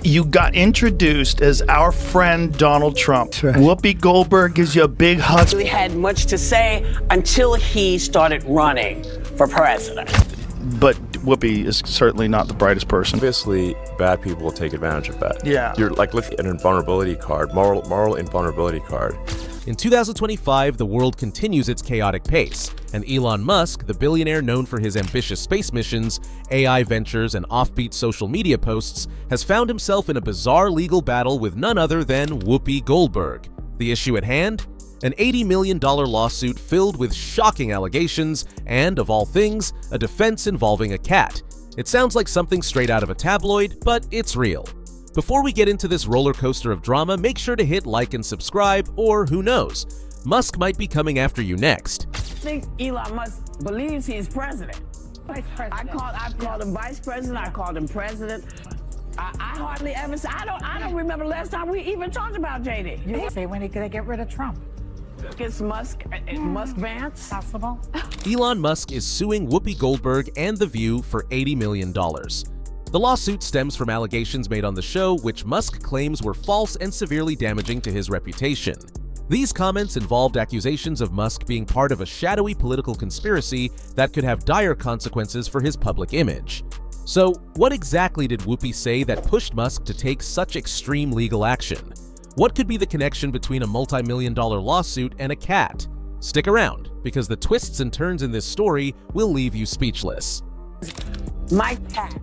You got introduced as our friend Donald Trump. That's right. Whoopi Goldberg gives you a big hug. Really had much to say until he started running for president. But Whoopi is certainly not the brightest person. Obviously, bad people will take advantage of that. Yeah. You're like looking at an invulnerability card, moral invulnerability card. In 2025, the world continues its chaotic pace, and Elon Musk, the billionaire known for his ambitious space missions, AI ventures, and offbeat social media posts, has found himself in a bizarre legal battle with none other than Whoopi Goldberg. The issue at hand? An $80 million lawsuit filled with shocking allegations and, of all things, a defense involving a cat. It sounds like something straight out of a tabloid, but it's real. Before we get into this roller coaster of drama, make sure to hit like and subscribe, or who knows, Musk might be coming after you next. I think Elon Musk believes he's president. Vice president. I've called him vice president. I called him president. I hardly ever say. I don't remember the last time we even talked about JD. You say when he could get rid of Trump. It's Musk Vance. Possible. Elon Musk is suing Whoopi Goldberg and The View for $80 million. The lawsuit stems from allegations made on the show, which Musk claims were false and severely damaging to his reputation. These comments involved accusations of Musk being part of a shadowy political conspiracy that could have dire consequences for his public image. So, what exactly did Whoopi say that pushed Musk to take such extreme legal action? What could be the connection between a multi-million-dollar lawsuit and a cat? Stick around, because the twists and turns in this story will leave you speechless. My cat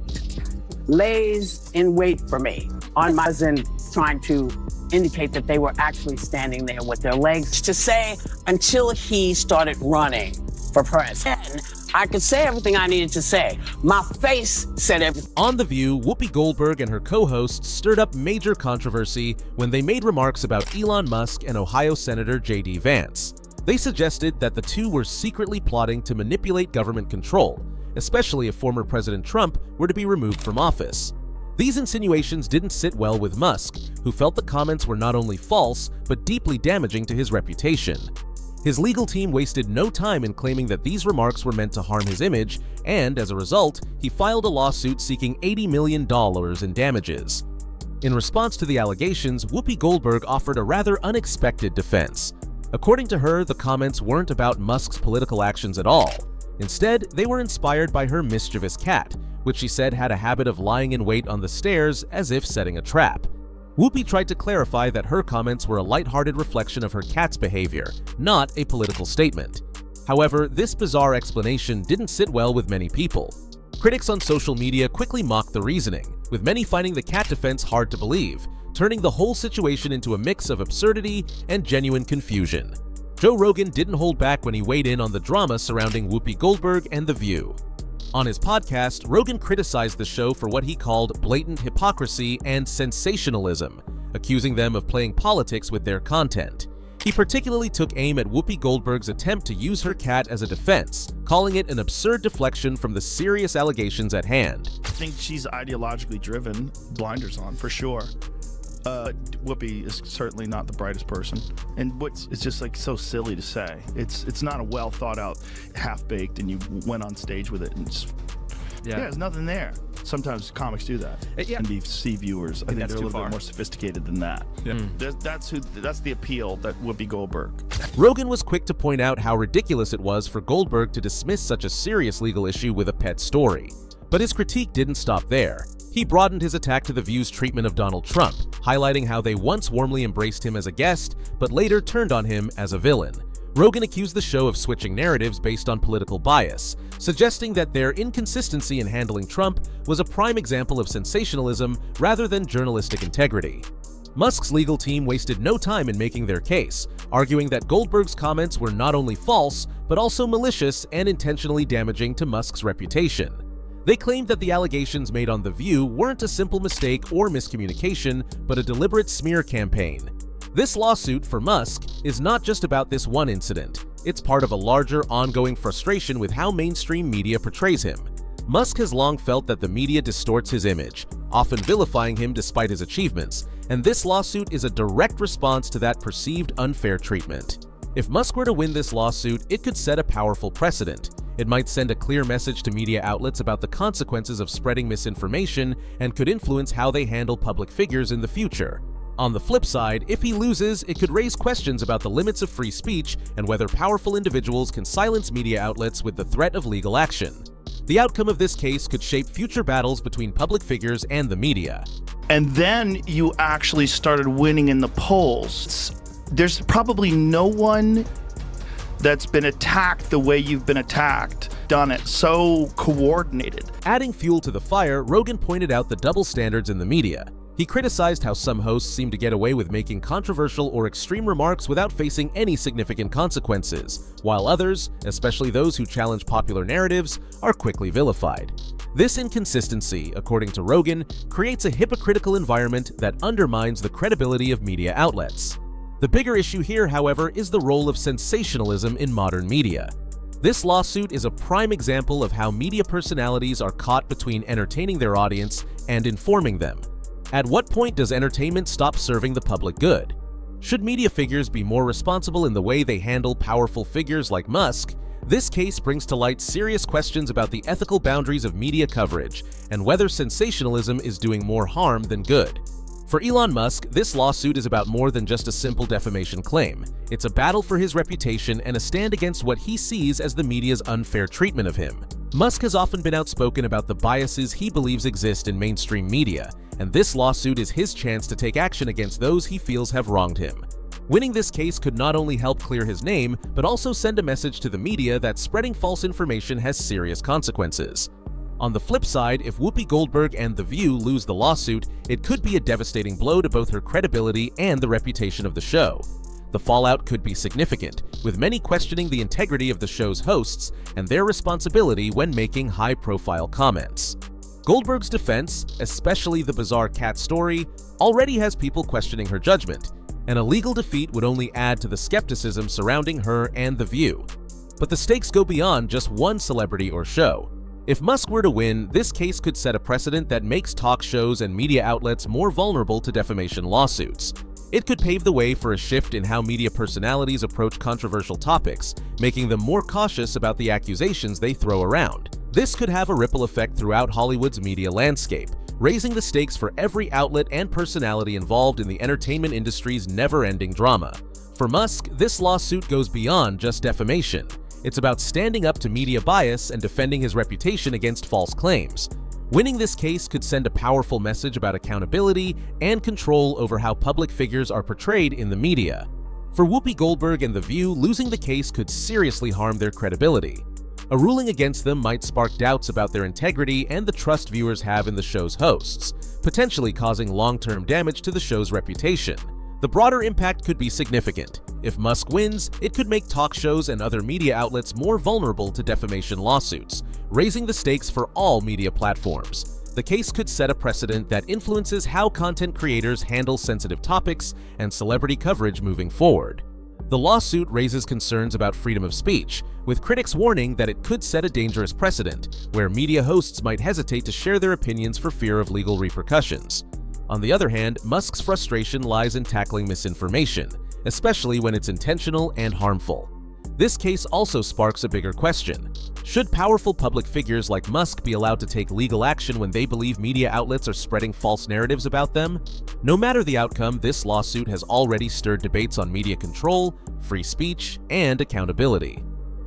lays in wait for me on my Zen, trying to indicate that they were actually standing there with their legs to say until he started running for president. I could say everything I needed to say. My face said everything. On The View, Whoopi Goldberg and her co-hosts stirred up major controversy when they made remarks about Elon Musk and Ohio Senator J.D. Vance. They suggested that the two were secretly plotting to manipulate government control, especially if former President Trump were to be removed from office. These insinuations didn't sit well with Musk, who felt the comments were not only false, but deeply damaging to his reputation. His legal team wasted no time in claiming that these remarks were meant to harm his image, and as a result, he filed a lawsuit seeking $80 million in damages. In response to the allegations, Whoopi Goldberg offered a rather unexpected defense. According to her, the comments weren't about Musk's political actions at all. Instead, they were inspired by her mischievous cat, which she said had a habit of lying in wait on the stairs as if setting a trap. Whoopi tried to clarify that her comments were a lighthearted reflection of her cat's behavior, not a political statement. However, this bizarre explanation didn't sit well with many people. Critics on social media quickly mocked the reasoning, with many finding the cat defense hard to believe, turning the whole situation into a mix of absurdity and genuine confusion. Joe Rogan didn't hold back when he weighed in on the drama surrounding Whoopi Goldberg and The View. On his podcast, Rogan criticized the show for what he called blatant hypocrisy and sensationalism, accusing them of playing politics with their content. He particularly took aim at Whoopi Goldberg's attempt to use her cat as a defense, calling it an absurd deflection from the serious allegations at hand. I think she's ideologically driven, blinders on, for sure. Whoopi is certainly not the brightest person, and it's just like so silly to say. It's not a well thought out, half baked, and you went on stage with it and just there's nothing there. Sometimes comics do that and deceive viewers. I think they're a little bit more sophisticated than that. Yeah. That's the appeal that Whoopi Goldberg. Rogan was quick to point out how ridiculous it was for Goldberg to dismiss such a serious legal issue with a pet story. But his critique didn't stop there. He broadened his attack to The View's treatment of Donald Trump, highlighting how they once warmly embraced him as a guest, but later turned on him as a villain. Rogan accused the show of switching narratives based on political bias, suggesting that their inconsistency in handling Trump was a prime example of sensationalism rather than journalistic integrity. Musk's legal team wasted no time in making their case, arguing that Goldberg's comments were not only false, but also malicious and intentionally damaging to Musk's reputation. They claimed that the allegations made on The View weren't a simple mistake or miscommunication, but a deliberate smear campaign. This lawsuit for Musk is not just about this one incident. It's part of a larger, ongoing frustration with how mainstream media portrays him. Musk has long felt that the media distorts his image, often vilifying him despite his achievements, and this lawsuit is a direct response to that perceived unfair treatment. If Musk were to win this lawsuit, it could set a powerful precedent. It might send a clear message to media outlets about the consequences of spreading misinformation and could influence how they handle public figures in the future. On the flip side, if he loses, it could raise questions about the limits of free speech and whether powerful individuals can silence media outlets with the threat of legal action. The outcome of this case could shape future battles between public figures and the media. And then you actually started winning in the polls. There's probably no one that's been attacked the way you've been attacked, done it so coordinated. Adding fuel to the fire, Rogan pointed out the double standards in the media. He criticized how some hosts seem to get away with making controversial or extreme remarks without facing any significant consequences, while others, especially those who challenge popular narratives, are quickly vilified. This inconsistency, according to Rogan, creates a hypocritical environment that undermines the credibility of media outlets. The bigger issue here, however, is the role of sensationalism in modern media. This lawsuit is a prime example of how media personalities are caught between entertaining their audience and informing them. At what point does entertainment stop serving the public good? Should media figures be more responsible in the way they handle powerful figures like Musk? This case brings to light serious questions about the ethical boundaries of media coverage and whether sensationalism is doing more harm than good. For Elon Musk, this lawsuit is about more than just a simple defamation claim. It's a battle for his reputation and a stand against what he sees as the media's unfair treatment of him. Musk has often been outspoken about the biases he believes exist in mainstream media, and this lawsuit is his chance to take action against those he feels have wronged him. Winning this case could not only help clear his name, but also send a message to the media that spreading false information has serious consequences. On the flip side, if Whoopi Goldberg and The View lose the lawsuit, it could be a devastating blow to both her credibility and the reputation of the show. The fallout could be significant, with many questioning the integrity of the show's hosts and their responsibility when making high-profile comments. Goldberg's defense, especially the bizarre cat story, already has people questioning her judgment, and a legal defeat would only add to the skepticism surrounding her and The View. But the stakes go beyond just one celebrity or show. If Musk were to win, this case could set a precedent that makes talk shows and media outlets more vulnerable to defamation lawsuits. It could pave the way for a shift in how media personalities approach controversial topics, making them more cautious about the accusations they throw around. This could have a ripple effect throughout Hollywood's media landscape, raising the stakes for every outlet and personality involved in the entertainment industry's never-ending drama. For Musk, this lawsuit goes beyond just defamation. It's about standing up to media bias and defending his reputation against false claims. Winning this case could send a powerful message about accountability and control over how public figures are portrayed in the media. For Whoopi Goldberg and The View, losing the case could seriously harm their credibility. A ruling against them might spark doubts about their integrity and the trust viewers have in the show's hosts, potentially causing long-term damage to the show's reputation. The broader impact could be significant. If Musk wins, it could make talk shows and other media outlets more vulnerable to defamation lawsuits, raising the stakes for all media platforms. The case could set a precedent that influences how content creators handle sensitive topics and celebrity coverage moving forward. The lawsuit raises concerns about freedom of speech, with critics warning that it could set a dangerous precedent, where media hosts might hesitate to share their opinions for fear of legal repercussions. On the other hand, Musk's frustration lies in tackling misinformation, especially when it's intentional and harmful. This case also sparks a bigger question. Should powerful public figures like Musk be allowed to take legal action when they believe media outlets are spreading false narratives about them? No matter the outcome, this lawsuit has already stirred debates on media control, free speech, and accountability.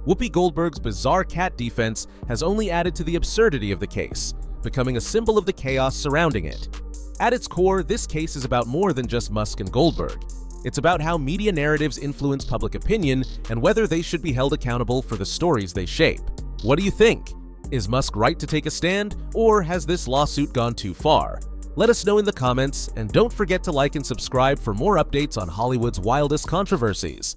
Whoopi Goldberg's bizarre cat defense has only added to the absurdity of the case, becoming a symbol of the chaos surrounding it. At its core, this case is about more than just Musk and Goldberg. It's about how media narratives influence public opinion and whether they should be held accountable for the stories they shape. What do you think? Is Musk right to take a stand, or has this lawsuit gone too far? Let us know in the comments, and don't forget to like and subscribe for more updates on Hollywood's wildest controversies.